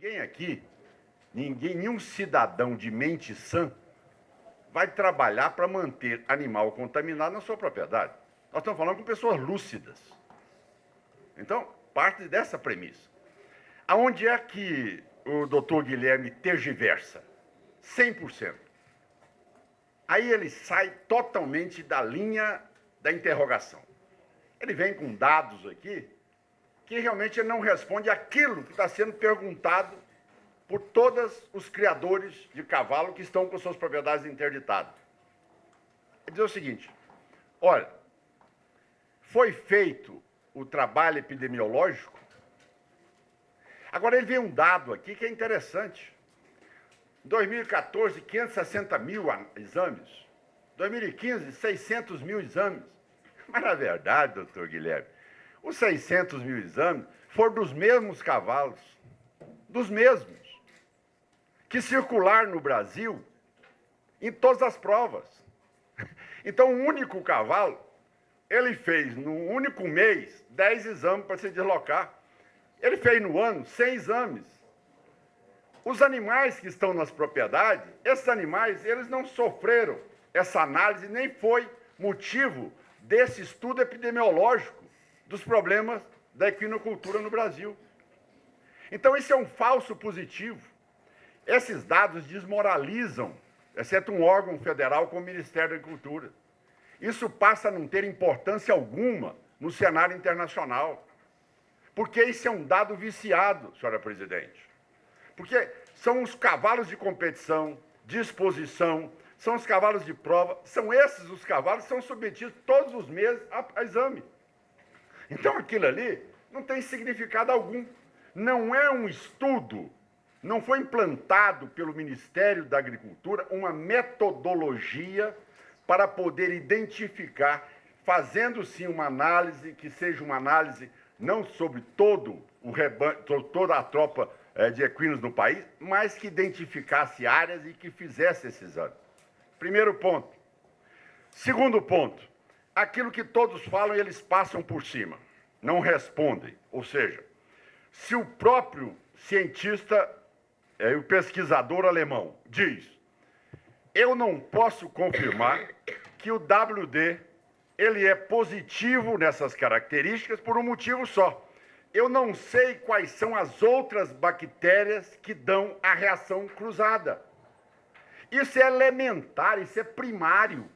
Ninguém aqui, nenhum cidadão de mente sã vai trabalhar para manter animal contaminado na sua propriedade. Nós estamos falando com pessoas lúcidas. Então, parte dessa premissa. Aonde é que o doutor Guilherme tergiversa? 100%. Aí ele sai totalmente da linha da interrogação. Ele vem com dados aqui que realmente ele não responde aquilo que está sendo perguntado por todos os criadores de cavalo que estão com suas propriedades interditadas. Ele diz o seguinte: olha, foi feito o trabalho epidemiológico. Agora ele vem um dado aqui que é interessante. Em 2014, 560 mil exames. Em 2015, 600 mil exames. Mas, na verdade, doutor Guilherme, os 600 mil exames foram dos mesmos cavalos, dos mesmos, que circularam no Brasil em todas as provas. Então, um único cavalo, ele fez, num único mês, 10 exames para se deslocar. Ele fez no ano 100 exames. Os animais que estão nas propriedades, esses animais, eles não sofreram essa análise, nem foi motivo desse estudo epidemiológico dos problemas da equinocultura no Brasil. Então, isso é um falso positivo. Esses dados desmoralizam, exceto um órgão federal como o Ministério da Agricultura. Isso passa a não ter importância alguma no cenário internacional, porque isso é um dado viciado, senhora presidente. Porque são os cavalos de competição, de exposição, são os cavalos de prova, são esses os cavalos que são submetidos todos os meses a exame. Então, aquilo ali não tem significado algum. Não é um estudo, não foi implantado pelo Ministério da Agricultura uma metodologia para poder identificar, fazendo sim uma análise, que seja uma análise não sobre todo o rebanho, toda a tropa de equinos no país, mas que identificasse áreas e que fizesse esse exame. Primeiro ponto. Segundo ponto, aquilo que todos falam e eles passam por cima, não respondem. Ou seja, se o próprio cientista e o pesquisador alemão diz: eu não posso confirmar que o WD ele é positivo nessas características por um motivo só. Eu não sei quais são as outras bactérias que dão a reação cruzada. Isso é elementar, isso é primário.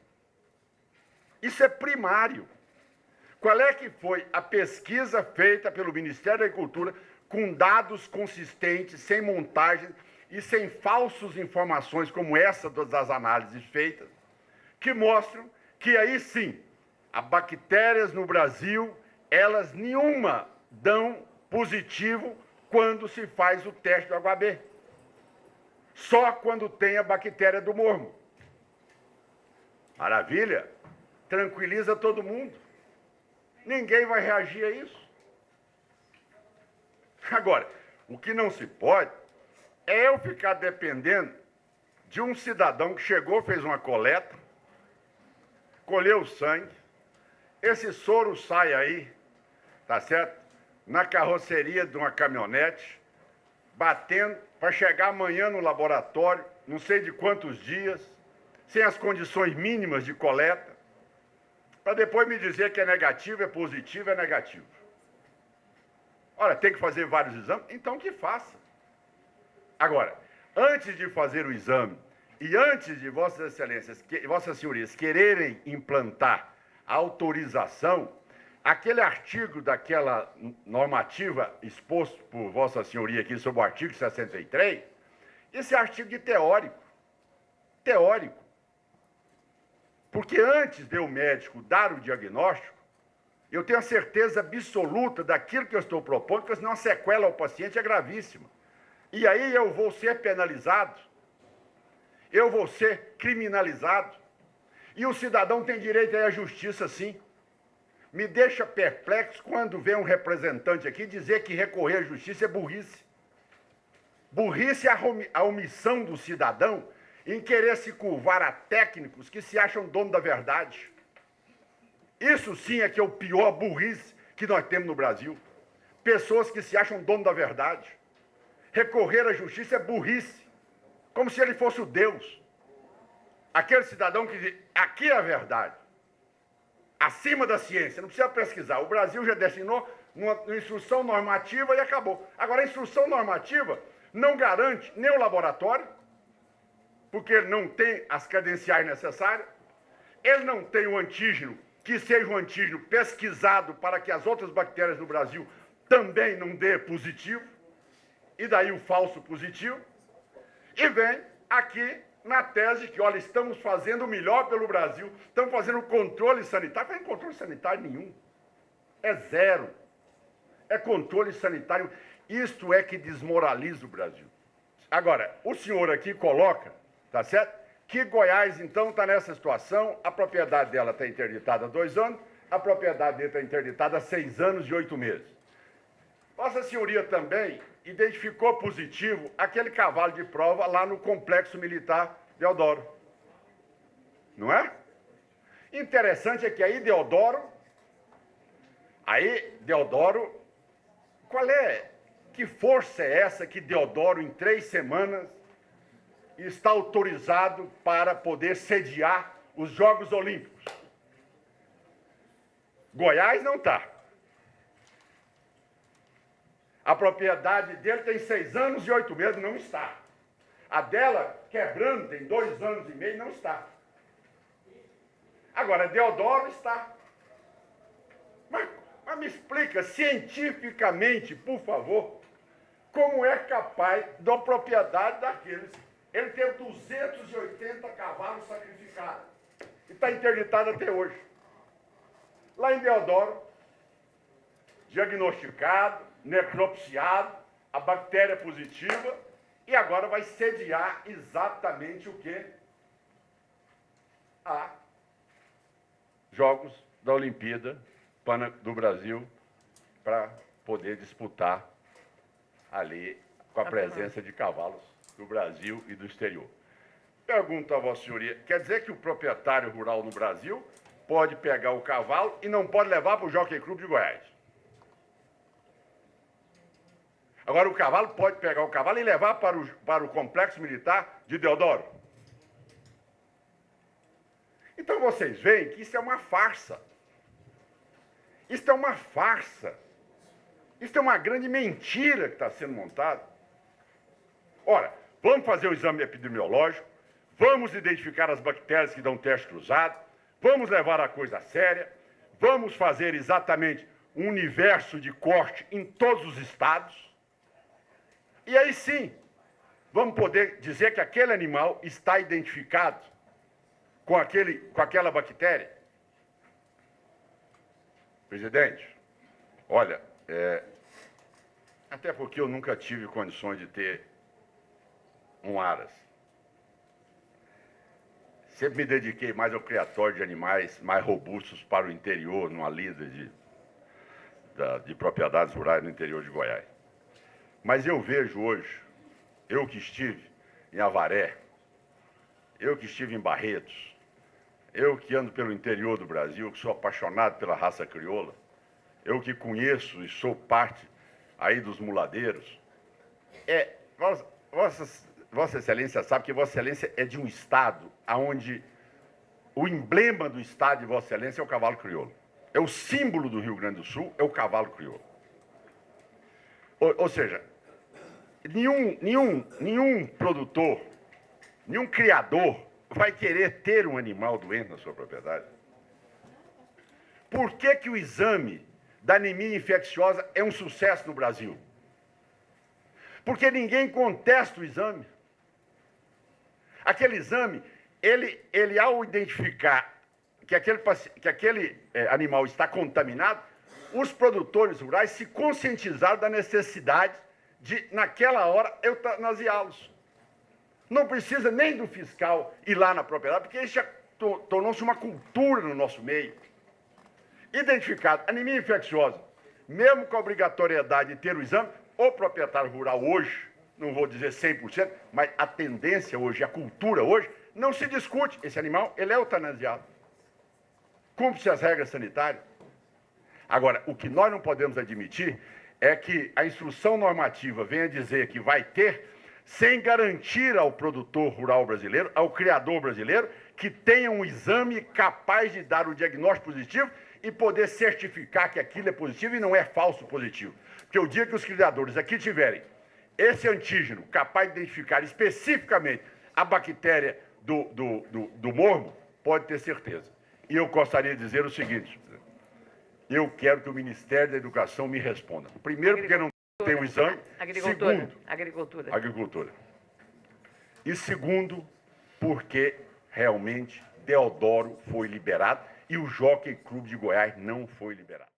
Isso é primário. Qual é que foi a pesquisa feita pelo Ministério da Agricultura com dados consistentes, sem montagem e sem falsas informações como essa das análises feitas, que mostram que aí sim, as bactérias no Brasil, elas nenhuma dão positivo quando se faz o teste do HB. Só quando tem a bactéria do mormo. Maravilha? Tranquiliza todo mundo. Ninguém vai reagir a isso. Agora, o que não se pode é eu ficar dependendo de um cidadão que chegou, fez uma coleta, colheu o sangue, esse soro sai aí, tá certo? Na carroceria de uma caminhonete, batendo, para chegar amanhã no laboratório, não sei de quantos dias, sem as condições mínimas de coleta, para depois me dizer que é negativo, é positivo, é negativo. Olha, tem que fazer vários exames? Então que faça. Agora, antes de fazer o exame e antes de Vossas Excelências, Vossas Senhorias quererem implantar a autorização, aquele artigo daquela normativa exposto por Vossa Senhoria aqui sobre o artigo 63, esse é artigo de teórico. Teórico. Porque antes de o médico dar o diagnóstico, eu tenho a certeza absoluta daquilo que eu estou propondo, porque senão a sequela ao paciente é gravíssima. E aí eu vou ser penalizado, eu vou ser criminalizado, e o cidadão tem direito à justiça, sim. Me deixa perplexo quando vem um representante aqui dizer que recorrer à justiça é burrice. Burrice é a omissão do cidadão em querer se curvar a técnicos que se acham dono da verdade. Isso sim é que é o pior burrice que nós temos no Brasil. Pessoas que se acham dono da verdade. recorrer à justiça é burrice, como se ele fosse o Deus. Aquele cidadão que diz, aqui é a verdade, acima da ciência, não precisa pesquisar. O Brasil já designou uma instrução normativa e acabou. Agora, a instrução normativa não garante nem o laboratório, porque ele não tem as credenciais necessárias, ele não tem o antígeno, que seja um antígeno pesquisado para que as outras bactérias do Brasil também não dê positivo, e daí o falso positivo, e vem aqui na tese que, olha, estamos fazendo o melhor pelo Brasil, estamos fazendo controle sanitário. Não tem controle sanitário nenhum. É zero. É controle sanitário. Isto é que desmoraliza o Brasil. Agora, o senhor aqui coloca, tá certo? Que Goiás, então, está nessa situação, a propriedade dela está interditada há 2 anos, a propriedade dele está interditada há 6 anos e 8 meses. Vossa Senhoria também identificou positivo aquele cavalo de prova lá no Complexo Militar Deodoro. Não é? Interessante é que aí Deodoro, qual é, que força é essa que Deodoro, em 3 semanas, está autorizado para poder sediar os Jogos Olímpicos? Goiás não está. A propriedade dele tem 6 anos e 8 meses, não está. A dela, quebrando, tem 2 anos e meio, não está. Agora, Deodoro está. Mas me explica cientificamente, por favor, como é capaz da propriedade daqueles. Ele tem 280 cavalos sacrificados e está interditado até hoje. Lá em Deodoro, diagnosticado, necropsiado, a bactéria positiva, e agora vai sediar exatamente o quê? A Jogos da Olimpíada do Brasil, para poder disputar ali com a presença de cavalos do Brasil e do exterior. Pergunto a Vossa Senhoria, quer dizer que o proprietário rural no Brasil pode pegar o cavalo e não pode levar para o Jockey Club de Goiás? Agora, o cavalo pode pegar o cavalo e levar para o Complexo Militar de Deodoro? Então, vocês veem que isso é uma farsa. Isso é uma farsa. Isso é uma grande mentira que está sendo montada. Ora, vamos fazer o exame epidemiológico, vamos identificar as bactérias que dão teste cruzado, vamos levar a coisa a séria, vamos fazer exatamente um universo de corte em todos os estados. E aí sim, vamos poder dizer que aquele animal está identificado com aquela bactéria. Presidente, olha, até porque eu nunca tive condições de ter um aras. Sempre me dediquei mais ao criatório de animais mais robustos para o interior, numa lida de propriedades rurais no interior de Goiás. Mas eu vejo hoje, eu que estive em Avaré, eu que estive em Barretos, eu que ando pelo interior do Brasil, que sou apaixonado pela raça crioula, eu que conheço e sou parte aí dos muladeiros, Vossa Excelência sabe que Vossa Excelência é de um estado onde o emblema do estado de Vossa Excelência é o cavalo crioulo. É o símbolo do Rio Grande do Sul, é o cavalo crioulo. Ou seja, nenhum produtor, nenhum criador vai querer ter um animal doente na sua propriedade. Por que que o exame da anemia infecciosa é um sucesso no Brasil? Porque ninguém contesta o exame. Aquele exame, ele ao identificar que aquele animal está contaminado, os produtores rurais se conscientizaram da necessidade de, naquela hora, eutanasiá-los. Não precisa nem do fiscal ir lá na propriedade, porque isso já tornou-se uma cultura no nosso meio. Identificado, anemia infecciosa, mesmo com a obrigatoriedade de ter o exame, o proprietário rural hoje, não vou dizer 100%, mas a tendência hoje, a cultura hoje, não se discute. Esse animal, ele é eutanasiado. Cumpre-se as regras sanitárias. Agora, o que nós não podemos admitir é que a instrução normativa venha dizer que vai ter, sem garantir ao produtor rural brasileiro, ao criador brasileiro, que tenha um exame capaz de dar o diagnóstico positivo e poder certificar que aquilo é positivo e não é falso positivo. Porque o dia que os criadores aqui tiverem esse antígeno capaz de identificar especificamente a bactéria do mormo, pode ter certeza. E eu gostaria de dizer o seguinte: eu quero que o Ministério da Educação me responda. Primeiro, porque não tem o exame. Segundo, agricultura. E segundo, porque realmente Deodoro foi liberado e o Jockey Clube de Goiás não foi liberado.